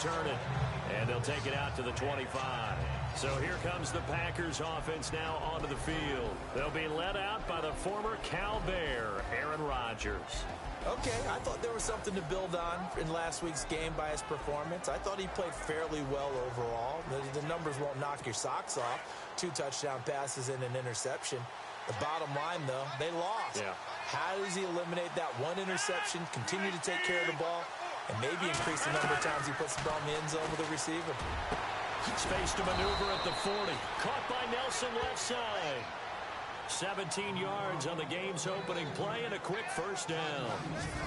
return it. And they'll take it out to the 25. So here comes the Packers offense now onto the field. They'll be led out by the former Cal Bear, Aaron Rodgers. Okay, I thought there was something to build on in last week's game by his performance. I thought he played fairly well overall. The numbers won't knock your socks off. 2 touchdown passes and an interception. The bottom line, though, they lost. Yeah. How does he eliminate that one interception, continue to take care of the ball, and maybe increase the number of times he puts the ball in the end zone with a receiver? He's faced a maneuver at the 40. Caught by Nelson left side. 17 yards on the game's opening play and a quick first down.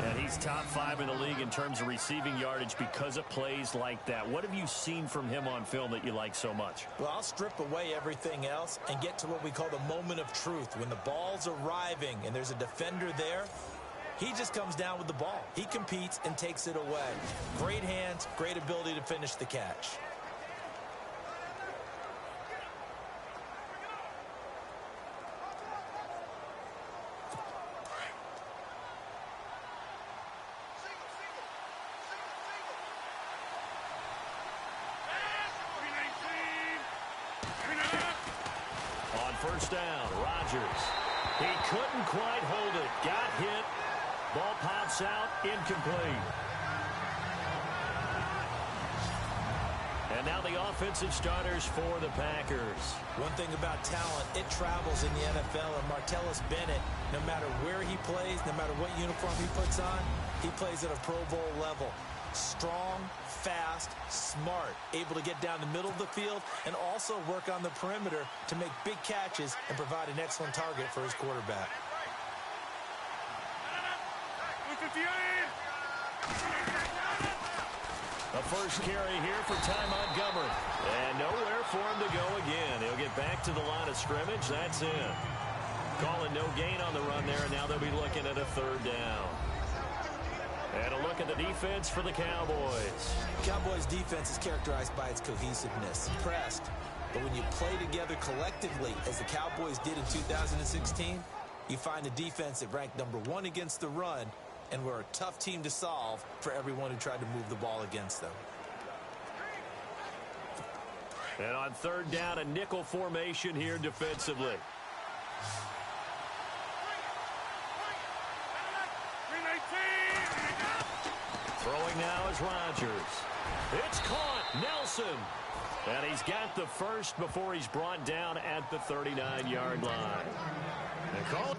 And he's top 5 in the league in terms of receiving yardage because of plays like that. What have you seen from him on film that you like so much? Well, I'll strip away everything else and get to what we call the moment of truth. When the ball's arriving and there's a defender there, he just comes down with the ball. He competes and takes it away. Great hands, great ability to finish the catch. First down, Rodgers. He couldn't quite hold it. Got hit. Ball pops out, incomplete. And now the offensive starters for the Packers. One thing about talent, it travels in the NFL, and Martellus Bennett, no matter where he plays, no matter what uniform he puts on, he plays at a Pro Bowl level. Strong, fast, smart, able to get down the middle of the field and also work on the perimeter to make big catches and provide an excellent target for his quarterback. A first carry here for Ty Montgomery. And nowhere for him to go again. He'll get back to the line of scrimmage. That's it. Calling no gain on the run there, and now they'll be looking at a third down. And a look at the defense for the Cowboys. Cowboys defense is characterized by its cohesiveness. Pressed. But when you play together collectively, as the Cowboys did in 2016, you find a defense that ranked #1 against the run and were a tough team to solve for everyone who tried to move the ball against them. And on third down, a nickel formation here defensively. Throwing now is Rodgers. It's caught. Nelson. And he's got the first before he's brought down at the 39-yard line. And call a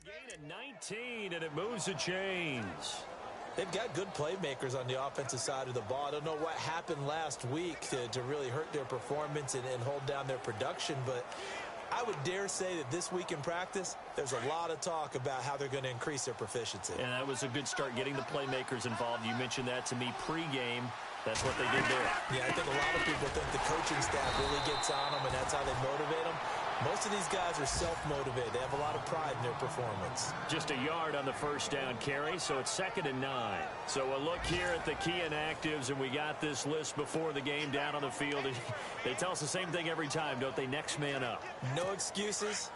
gain of 19, and it moves the chains. They've got good playmakers on the offensive side of the ball. I don't know what happened last week to really hurt their performance and hold down their production, but I would dare say that this week in practice, there's a lot of talk about how they're going to increase their proficiency. And that was a good start, getting the playmakers involved. You mentioned that to me pregame. That's what they did there. Yeah, I think a lot of people think the coaching staff really gets on them, and that's how they motivate them. Most of these guys are self-motivated. They have a lot of pride in their performance. Just a yard on the first down carry, so it's 2nd and 9. So a look here at the key inactives, and we got this list before the game down on the field. They tell us the same thing every time, don't they? Next man up. No excuses.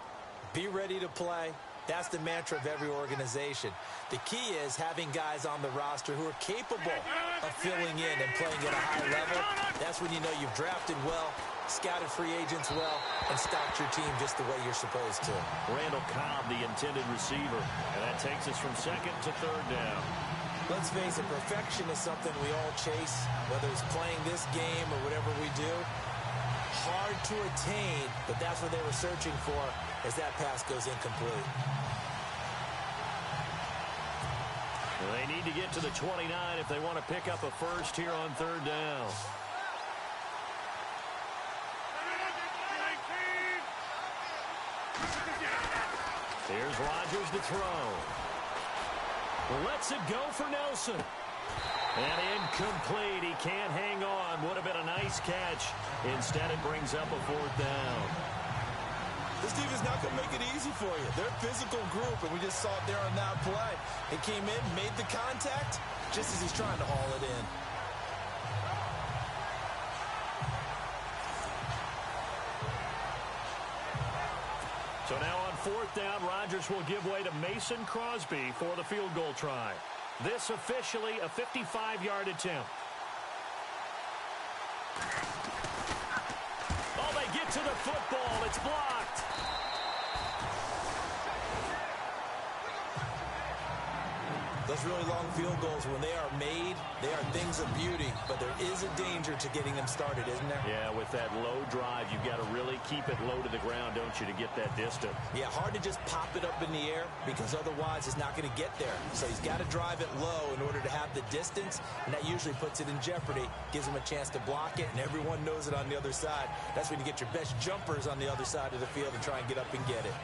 Be ready to play. That's the mantra of every organization. The key is having guys on the roster who are capable of filling in and playing at a high level. That's when you know you've drafted well, scouted free agents well, and stocked your team just the way you're supposed to. Randall Cobb, the intended receiver. And that takes us from 2nd to 3rd down. Let's face it, perfection is something we all chase, whether it's playing this game or whatever we do. Hard to attain, but that's what they were searching for as that pass goes incomplete. They need to get to the 29 if they want to pick up a first here on 3rd down. Here's Rodgers to throw. Lets it go for Nelson. And incomplete. He can't hang on. Would have been a nice catch. Instead, it brings up a 4th down. This team is not going to make it easy for you. They're a physical group, and we just saw it there on that play. He came in, made the contact, just as he's trying to haul it in. So now on 4th down, Rodgers will give way to Mason Crosby for the field goal try. This officially a 55-yard attempt. Oh, they get to the football. It's blocked. Those really long field goals, when they are made, they are things of beauty, but there is a danger to getting them started, isn't there? Yeah, with that low drive, you've got to really keep it low to the ground, don't you, to get that distance? Yeah, hard to just pop it up in the air because otherwise it's not going to get there. So he's got to drive it low in order to have the distance, and that usually puts it in jeopardy, gives him a chance to block it, and everyone knows it on the other side. That's when you get your best jumpers on the other side of the field and try and get up and get it.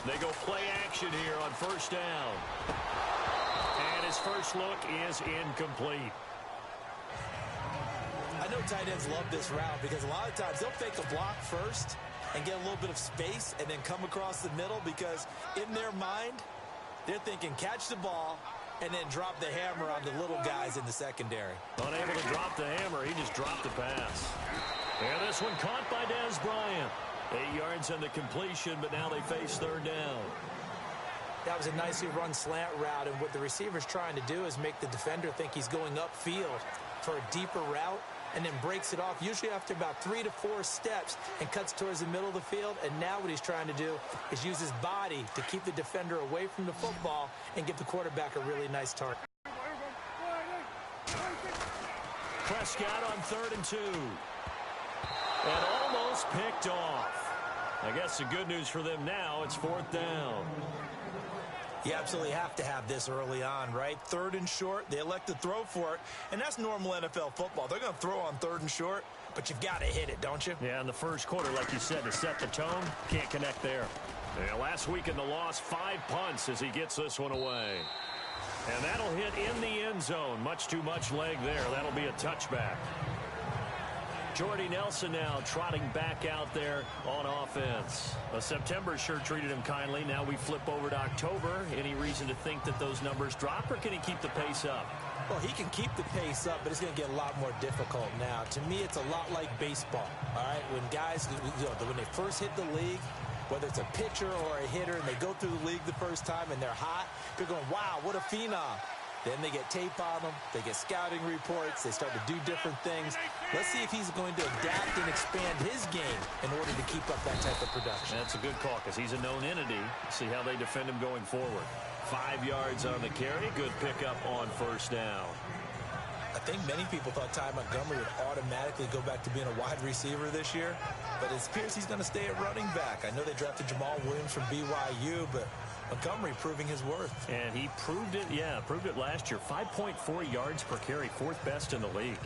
They go play action here on first down. And his first look is incomplete. I know tight ends love this route because a lot of times they'll fake a block first and get a little bit of space and then come across the middle because in their mind, they're thinking catch the ball and then drop the hammer on the little guys in the secondary. Unable to drop the hammer, he just dropped the pass. And this one caught by Dez Bryant. 8 yards on the completion, but now they face third down. That was a nicely run slant route, and what the receiver's trying to do is make the defender think he's going upfield for a deeper route and then breaks it off, usually after about 3 to 4 steps, and cuts towards the middle of the field. And now what he's trying to do is use his body to keep the defender away from the football and give the quarterback a really nice target. Prescott on 3rd and 2. And almost picked off. I guess the good news for them now, it's 4th down. You absolutely have to have this early on, right? 3rd and short, they elect to throw for it, and that's normal NFL football. They're going to throw on 3rd and short, but you've got to hit it, don't you? Yeah, in the first quarter, like you said, to set the tone, can't connect there. Yeah, last week in the loss, 5 punts as he gets this one away. And that'll hit in the end zone. Much too much leg there. That'll be a touchback. Jordy Nelson now trotting back out there on offense. September sure treated him kindly. Now we flip over to October. Any reason to think that those numbers drop, or can he keep the pace up? Well, he can keep the pace up, but it's going to get a lot more difficult now. To me, it's a lot like baseball, all right? When guys, when they first hit the league, whether it's a pitcher or a hitter, and they go through the league the first time and they're hot, they're going, wow, what a phenom. Then they get tape on them. They get scouting reports. They start to do different things. Let's see if he's going to adapt and expand his game in order to keep up that type of production. That's a good call because he's a known entity. See how they defend him going forward. 5 yards on the carry. Good pickup on first down. I think many people thought Ty Montgomery would automatically go back to being a wide receiver this year, but it appears he's going to stay at running back. I know they drafted Jamal Williams from BYU, but Montgomery proving his worth. And he proved it, proved it last year. 5.4 yards per carry, 4th best in the league.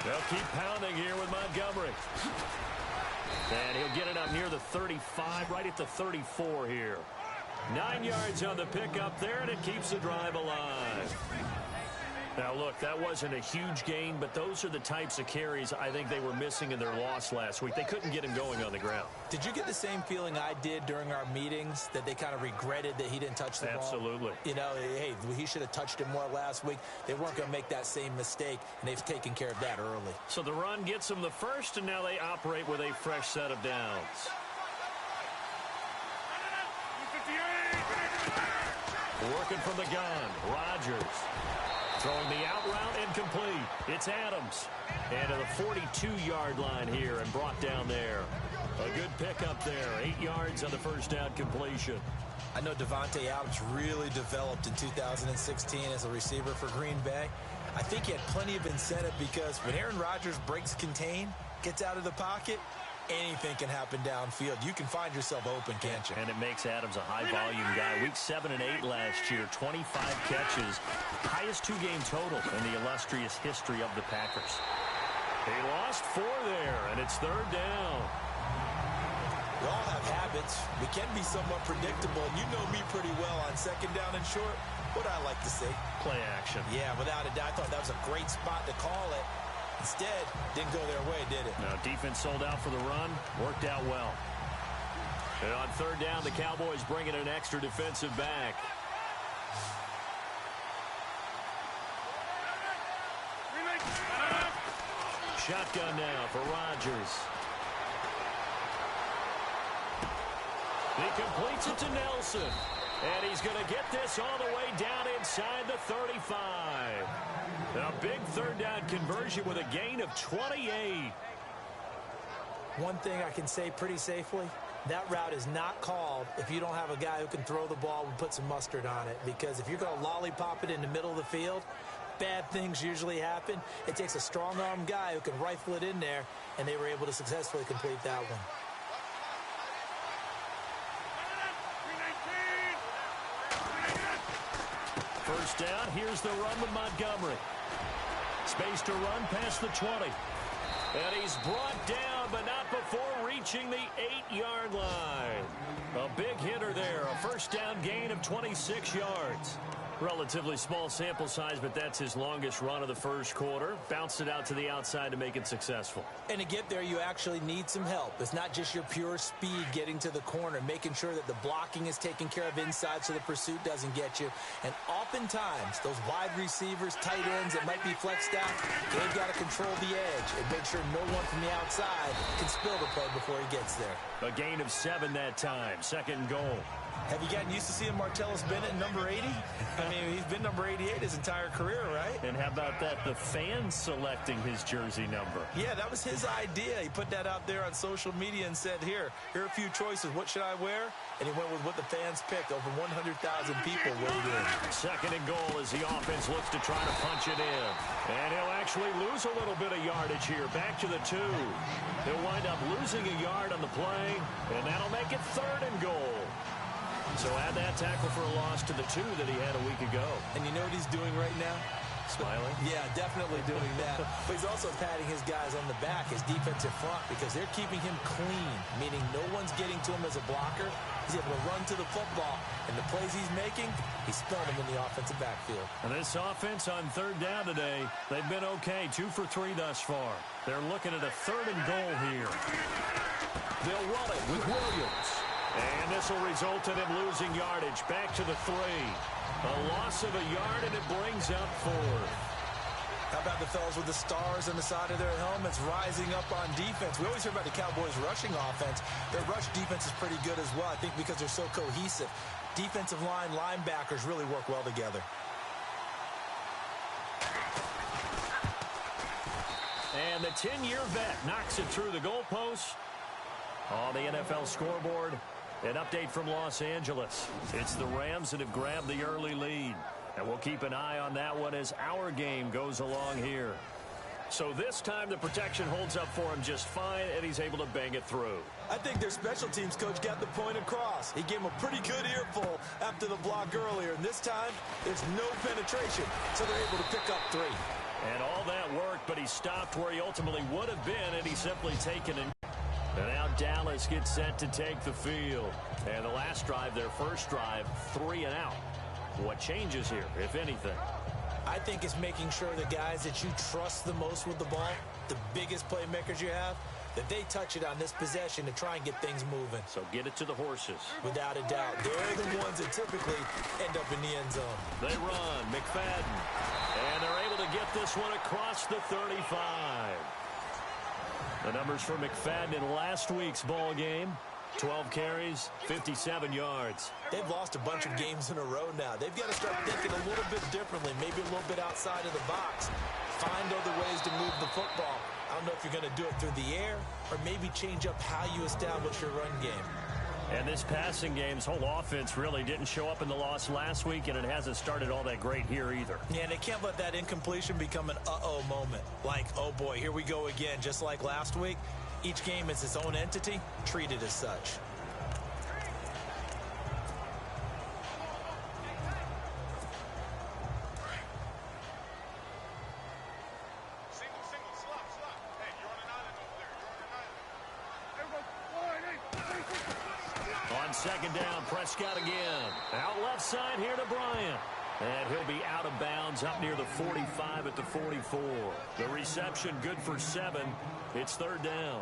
They'll keep pounding here with Montgomery. And he'll get it up near the 35, right at the 34 here. 9 yards on the pickup there, and it keeps the drive alive. Now, look, that wasn't a huge gain, but those are the types of carries I think they were missing in their loss last week. They couldn't get him going on the ground. Did you get the same feeling I did during our meetings, that they kind of regretted that he didn't touch the ball? Absolutely. You know, hey, he should have touched it more last week. They weren't going to make that same mistake, and they've taken care of that early. So the run gets them the first, and now they operate with a fresh set of downs. Working from the gun, Rodgers. Throwing the out route incomplete. It's Adams. And to the 42-yard line here and brought down there. A good pickup there. 8 yards on the first down completion. I know Devontae Adams really developed in 2016 as a receiver for Green Bay. I think he had plenty of incentive because when Aaron Rodgers breaks contain, gets out of the pocket, anything can happen downfield. You can find yourself open, can't you? And it makes Adams a high-volume guy. Week 7 and 8 last year, 25 catches. Highest 2-game total in the illustrious history of the Packers. He lost 4 there, and it's third down. We all have habits. We can be somewhat predictable, and you know me pretty well on second down and short. What I like to say? Play action. Yeah, without a doubt. I thought that was a great spot to call it. Instead, didn't go their way, did it? No, defense sold out for the run. Worked out well. And on third down, the Cowboys bring in an extra defensive back. Shotgun now for Rodgers. He completes it to Nelson. And he's going to get this all the way down inside the 35. A big third down conversion with a gain of 28. One thing I can say pretty safely, that route is not called if you don't have a guy who can throw the ball and put some mustard on it. Because if you're going to lollipop it in the middle of the field, bad things usually happen. It takes a strong-arm guy who can rifle it in there, and they were able to successfully complete that one. First down, here's the run with Montgomery. Space to run past the 20. And he's brought down, but not before reaching the 8-yard line. A big hitter there, a first down gain of 26 yards. Relatively small sample size, but that's his longest run of the first quarter. Bounced it out to the outside to make it successful. And to get there, you actually need some help. It's not just your pure speed getting to the corner, making sure that the blocking is taken care of inside so the pursuit doesn't get you. And oftentimes, those wide receivers, tight ends that might be flexed out, they've got to control the edge and make sure no one from the outside can spill the play before he gets there. A gain of 7 that time, second and goal. Have you gotten used to seeing Martellus Bennett number 80? I mean, he's been number 88 his entire career, right? And how about that? The fans selecting his jersey number. Yeah, that was his idea. He put that out there on social media and said, here are a few choices. What should I wear? And he went with what the fans picked. Over 100,000 people weighed in. Second and goal as the offense looks to try to punch it in. And he'll actually lose a little bit of yardage here. Back to the 2. He'll wind up losing a yard on the play, and that'll make it third and goal. So add that tackle for a loss to the 2 that he had a week ago. And you know what he's doing right now? Smiling? Yeah, definitely doing that. But he's also patting his guys on the back, his defensive front, because they're keeping him clean, meaning no one's getting to him as a blocker. He's able to run to the football, and the plays he's making, he's spilling them in the offensive backfield. And this offense on third down today, they've been okay, 2 for 3 thus far. They're looking at a third and goal here. They'll run it with Williams. And this will result in him losing yardage. Back to the 3. A loss of a yard, and it brings up 4. How about the fellas with the stars on the side of their helmets rising up on defense? We always hear about the Cowboys' rushing offense. Their rush defense is pretty good as well, I think, because they're so cohesive. Defensive line, linebackers really work well together. And the 10-year vet knocks it through the goalpost. On the NFL scoreboard, an update from Los Angeles. It's the Rams that have grabbed the early lead. And we'll keep an eye on that one as our game goes along here. So this time the protection holds up for him just fine, and he's able to bang it through. I think their special teams coach got the point across. He gave him a pretty good earful after the block earlier. And this time, there's no penetration, so they're able to pick up 3. And all that worked, but he stopped where he ultimately would have been, and he's simply taken it. And now Dallas gets set to take the field. And the last drive, their first drive, 3 and out. What changes here, if anything? I think it's making sure the guys that you trust the most with the ball, the biggest playmakers you have, that they touch it on this possession to try and get things moving. So get it to the horses. Without a doubt. They're the ones that typically end up in the end zone. They run, McFadden. And they're able to get this one across the 35. The numbers for McFadden in last week's ball game, 12 carries, 57 yards. They've lost a bunch of games in a row now. They've got to start thinking a little bit differently, maybe a little bit outside of the box. Find other ways to move the football. I don't know if you're going to do it through the air or maybe change up how you establish your run game. And this passing game's whole offense really didn't show up in the loss last week, and it hasn't started all that great here either. Yeah, and they can't let that incompletion become an uh-oh moment. Like, oh boy, here we go again, just like last week. Each game is its own entity, treated as such. second down. Prescott again. Out left side here to Bryant. And he'll be out of bounds up near the 45 at the 44. The reception good for 7. It's third down.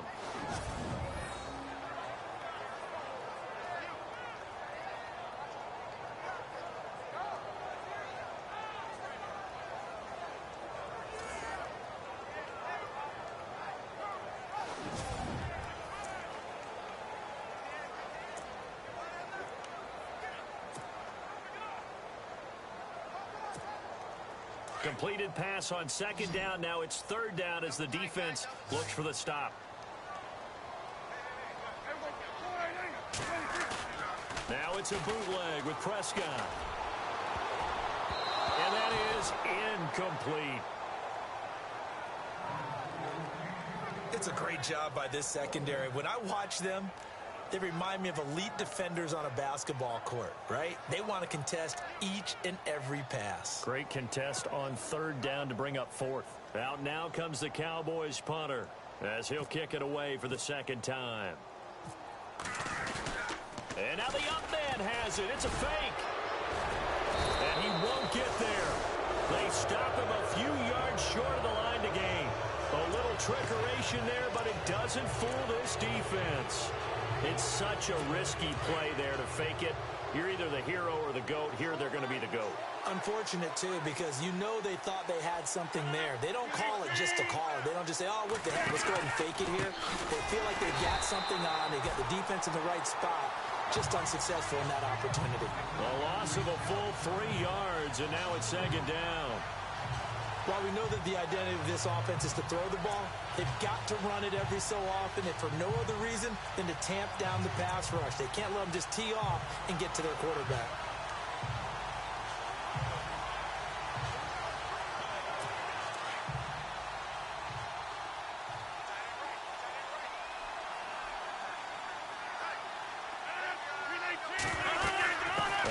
Completed pass on second down. Now it's third down as the defense looks for the stop. Now it's a bootleg with Prescott. And that is incomplete. It's a great job by this secondary. When I watch them, they remind me of elite defenders on a basketball court, right? They want to contest each and every pass. Great contest on third down to bring up fourth. Out now comes the Cowboys punter as he'll kick it away for the second time. And now the up man has it. It's a fake. And he won't get there. They stop him a few yards short of the line to gain. A little trickeration there, but it doesn't fool this defense. It's such a risky play there to fake it. You're either the hero or the GOAT. Here they're going to be the GOAT. Unfortunate, too, because you know they thought they had something there. They don't call it just to call it. They don't just say, oh, what the heck, let's go ahead and fake it here. They feel like they've got something on. They got the defense in the right spot. Just unsuccessful in that opportunity. A loss of a full 3 yards, and now it's second down. While we know that the identity of this offense is to throw the ball, they've got to run it every so often, and for no other reason than to tamp down the pass rush. They can't let them just tee off and get to their quarterback.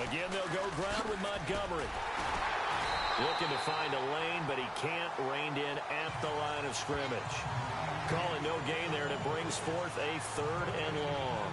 Again, they'll go ground with Montgomery. Looking to find a lane, but he can't. Reined in at the line of scrimmage. Call it no gain there, and it brings forth a third and long.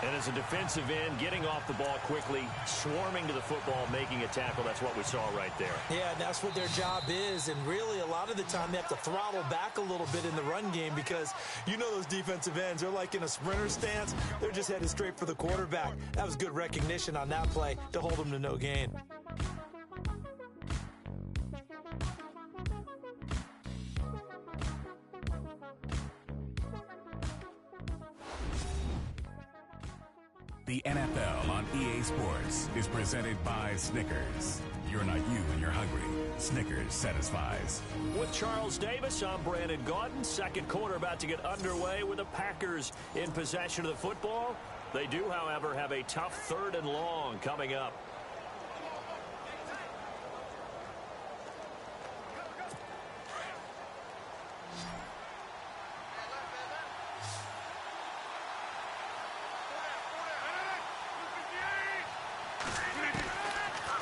And as a defensive end, getting off the ball quickly, swarming to the football, making a tackle, that's what we saw right there. Yeah, that's what their job is, and really a lot of the time they have to throttle back a little bit in the run game because you know those defensive ends, they're like in a sprinter stance. They're just headed straight for the quarterback. That was good recognition on that play to hold them to no gain. The NFL on EA Sports is presented by Snickers. You're not you when you're hungry. Snickers satisfies. With Charles Davis, I'm Brandon Gaudin. Second quarter about to get underway with the Packers in possession of the football. They do, however, have a tough third and long coming up.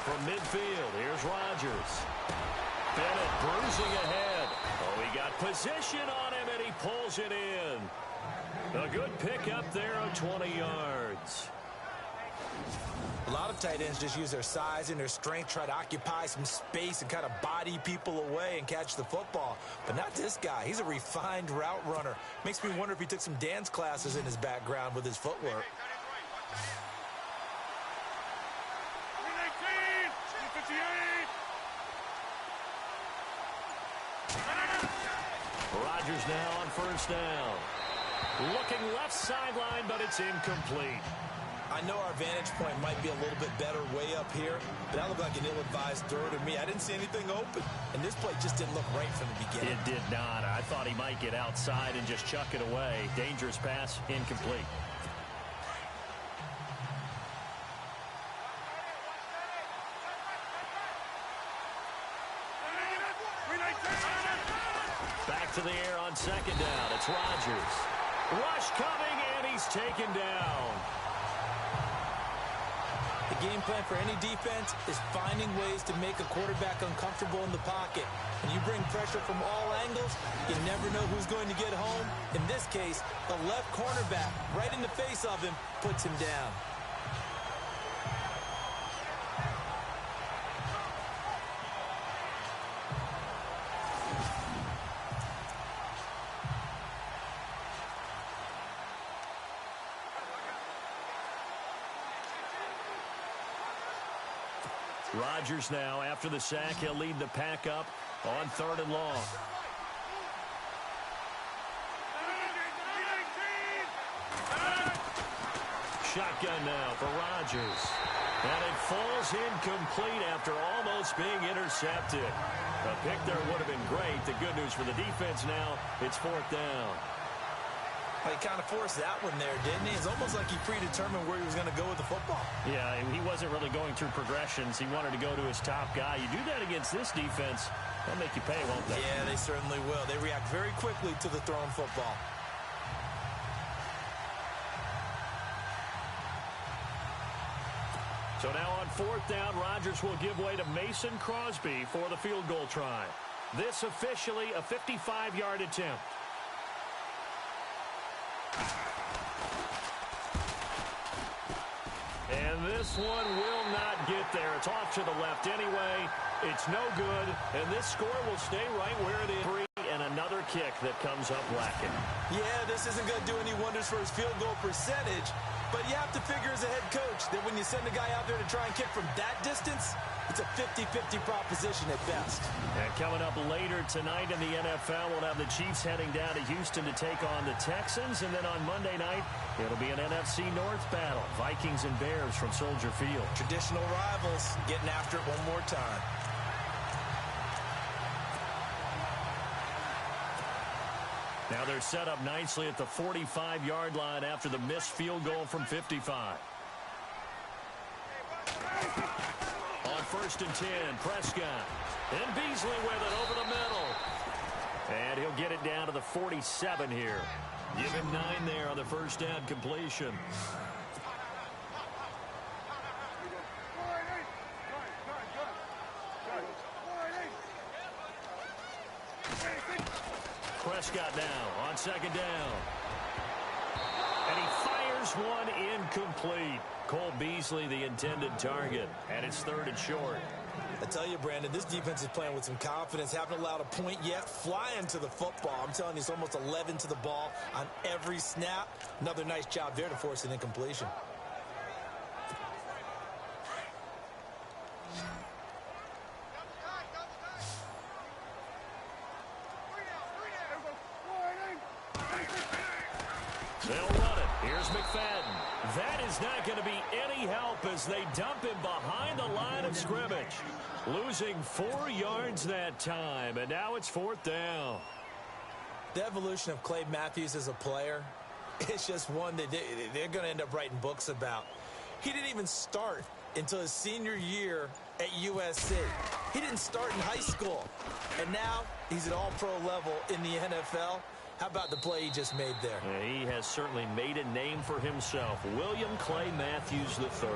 From midfield, here's Rodgers. Bennett bruising ahead. Oh, he got position on him, and he pulls it in. A good pickup there of 20 yards. A lot of tight ends just use their size and their strength, try to occupy some space and kind of body people away and catch the football. But not this guy. He's a refined route runner. Makes me wonder if he took some dance classes in his background with his footwork. Rodgers now on first down. Looking left sideline, but it's incomplete. I know our vantage point might be a little bit better way up here, but that looked like an ill-advised throw to me. I didn't see anything open, and this play just didn't look right from the beginning. It did not. I thought he might get outside and just chuck it away. Dangerous pass, incomplete. Back to the air on second down. It's Rodgers. Rush coming, and he's taken down. The game plan for any defense is finding ways to make a quarterback uncomfortable in the pocket. When you bring pressure from all angles, you never know who's going to get home. In this case, the left cornerback, right in the face of him, puts him down. Rodgers now, after the sack, he'll lead the pack up on 3rd and long. Shotgun now for Rodgers. And it falls incomplete after almost being intercepted. A pick there would have been great. The good news for the defense now, it's 4th down. Well, he kind of forced that one there, didn't he? It's almost like he predetermined where he was going to go with the football. Yeah, he wasn't really going through progressions. He wanted to go to his top guy. You do that against this defense, they'll make you pay, won't they? Yeah, they certainly will. They react very quickly to the thrown football. So now on 4th down, Rodgers will give way to Mason Crosby for the field goal try. This officially a 55-yard attempt. And this one will not get there. It's off to the left anyway. It's no good, and this score will stay right where it is. And another kick that comes up lacking. Yeah, this isn't going to do any wonders for his field goal percentage, but you have to figure as a head coach that when you send a guy out there to try and kick from that distance, it's a 50-50 proposition at best. And coming up later tonight in the NFL, we'll have the Chiefs heading down to Houston to take on the Texans. And then on Monday night, it'll be an NFC North battle. Vikings and Bears from Soldier Field. Traditional rivals getting after it one more time. Now they're set up nicely at the 45-yard line after the missed field goal from 55. On 1st and 10, Prescott. And Beasley with it over the middle. And he'll get it down to the 47 here. Give him 9 there on the first down completion. Prescott now on 2nd down. And he fires one incomplete. Cole Beasley, the intended target. And it's 3rd and short. I tell you, Brandon, this defense is playing with some confidence. Haven't allowed a point yet. Flying to the football. I'm telling you, it's almost 11 to the ball on every snap. Another nice job there to force an incompletion. They'll run it. Here's McFadden. That is not going to be any help as they dump him behind the line of scrimmage. Losing 4 yards that time, and now it's 4th down. The evolution of Clay Matthews as a player, it's just one that they're going to end up writing books about. He didn't even start until his senior year at USC. He didn't start in high school, and now he's at all-pro level in the NFL. How about the play he just made there? Yeah, he has certainly made a name for himself. William Clay Matthews III.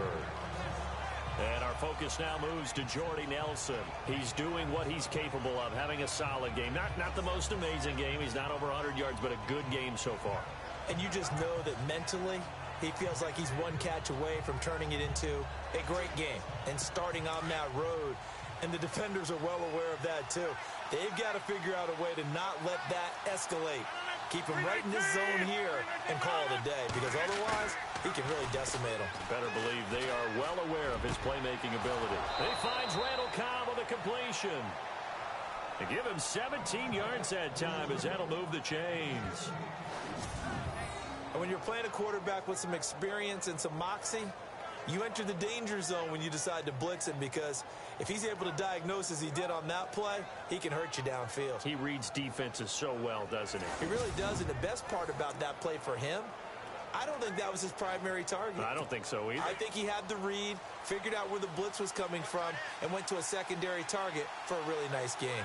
And our focus now moves to Jordy Nelson. He's doing what he's capable of, having a solid game. Not the most amazing game. He's not over 100 yards, but a good game so far. And you just know that mentally, he feels like he's one catch away from turning it into a great game and starting on that road. And the defenders are well aware of that, too. They've got to figure out a way to not let that escalate. Keep him right in this zone here and call it a day, because otherwise he can really decimate them. Better believe they are well aware of his playmaking ability. He finds Randall Cobb with a completion. They give him 17 yards that time as that'll move the chains. And when you're playing a quarterback with some experience and some moxie, you enter the danger zone when you decide to blitz him, because if he's able to diagnose as he did on that play, he can hurt you downfield. He reads defenses so well, doesn't he? He really does, and the best part about that play for him, I don't think that was his primary target. I don't think so either. I think he had the read, figured out where the blitz was coming from, and went to a secondary target for a really nice game.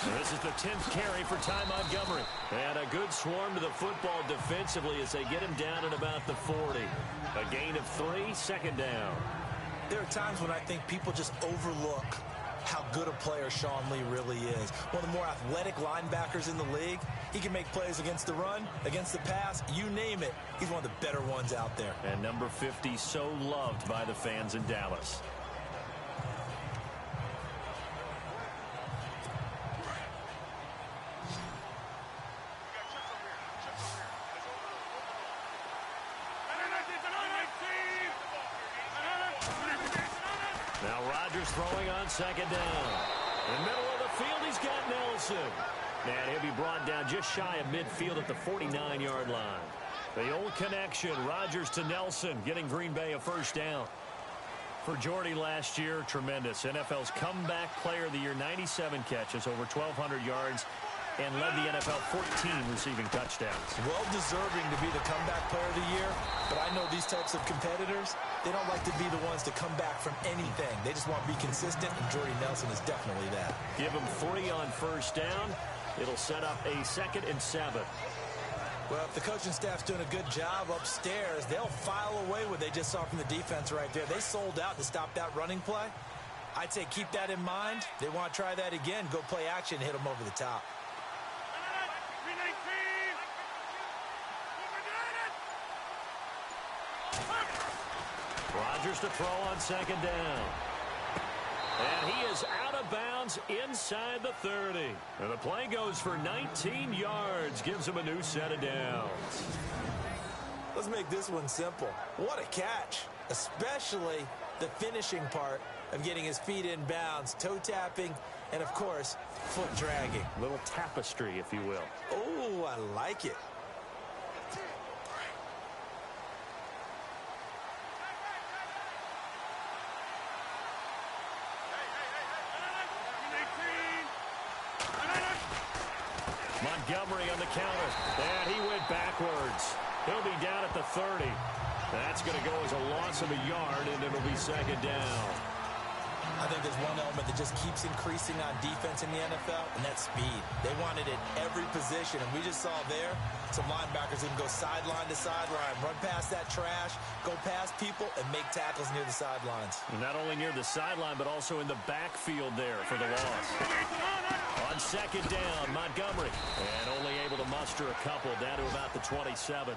This is the 10th carry for Ty Montgomery. And a good swarm to the football defensively as they get him down at about the 40. A gain of 3, second down. There are times when I think people just overlook how good a player Sean Lee really is. One of the more athletic linebackers in the league. He can make plays against the run, against the pass, you name it. He's one of the better ones out there. And number 50 so loved by the fans in Dallas. Now Rodgers throwing on second down. In the middle of the field, he's got Nelson. And he'll be brought down just shy of midfield at the 49-yard line. The old connection, Rodgers to Nelson, getting Green Bay a first down. For Jordy last year, tremendous. NFL's comeback player of the year, 97 catches, over 1,200 yards, and led the NFL 14 receiving touchdowns. Well deserving to be the comeback player of the year, but I know these types of competitors, they don't like to be the ones to come back from anything. They just want to be consistent, and Jordy Nelson is definitely that. Give him 3 on first down. It'll set up a 2nd and 7. Well, if the coaching staff's doing a good job upstairs, they'll file away what they just saw from the defense right there. They sold out to stop that running play. I'd say keep that in mind. They want to try that again. Go play action, hit them over the top. Rodgers to throw on second down. And he is out of bounds inside the 30. And the play goes for 19 yards. Gives him a new set of downs. Let's make this one simple. What a catch. Especially the finishing part of getting his feet in bounds. Toe tapping and, of course, foot dragging. Little tapestry, if you will. Oh, I like it. Montgomery on the counter, and he went backwards. He'll be down at the 30. That's going to go as a loss of a yard, and it'll be second down. I think there's one element that just keeps increasing on defense in the NFL, and that's speed. They want it at every position, and we just saw there some linebackers who can go sideline to sideline, run past that trash, go past people, and make tackles near the sidelines. Not only near the sideline, but also in the backfield there for the loss. On second down, Montgomery, and only able to muster a couple down to about the 27.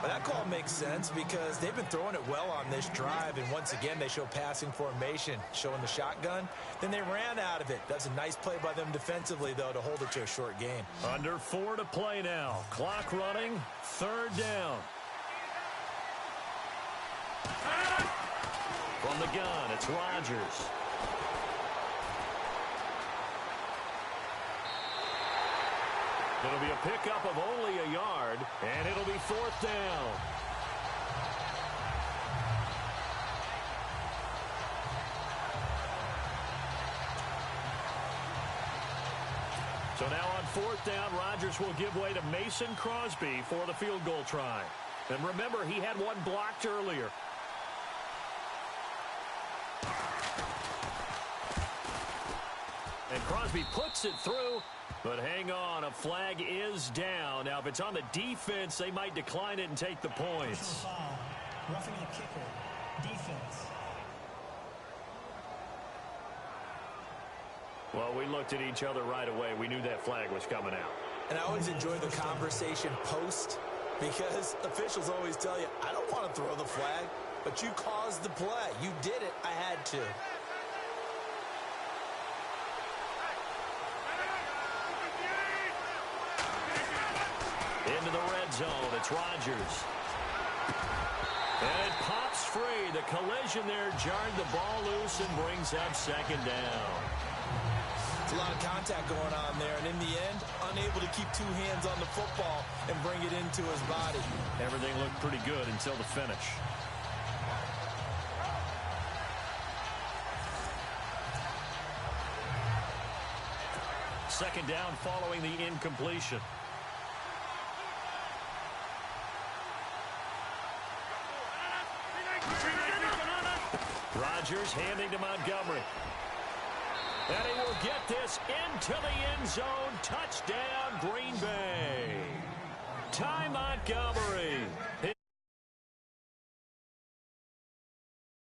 Well, that call makes sense because they've been throwing it well on this drive, and once again they show passing formation, showing the shotgun. Then they ran out of it. That's a nice play by them defensively, though, to hold it to a short game. Under 4 to play now. Clock running, third down. From the gun, it's Rodgers. It'll be a pickup of only a yard, and it'll be fourth down. So now on fourth down, Rodgers will give way to Mason Crosby for the field goal try. And remember, he had one blocked earlier. And Crosby puts it through. But hang on, a flag is down. Now, if it's on the defense, they might decline it and take the points. Roughing the kicker, defense. Well, we looked at each other right away. We knew that flag was coming out. And I always enjoy the conversation post because officials always tell you, I don't want to throw the flag, but you caused the play. You did it. I had to. Into the red zone, it's Rodgers. And it pops free. The collision there jarred the ball loose and brings up second down. It's a lot of contact going on there, and in the end, unable to keep 2 hands on the football and bring it into his body. Everything looked pretty good until the finish. Second down following the incompletion. Rodgers handing to Montgomery. And he will get this into the end zone. Touchdown, Green Bay. Ty Montgomery.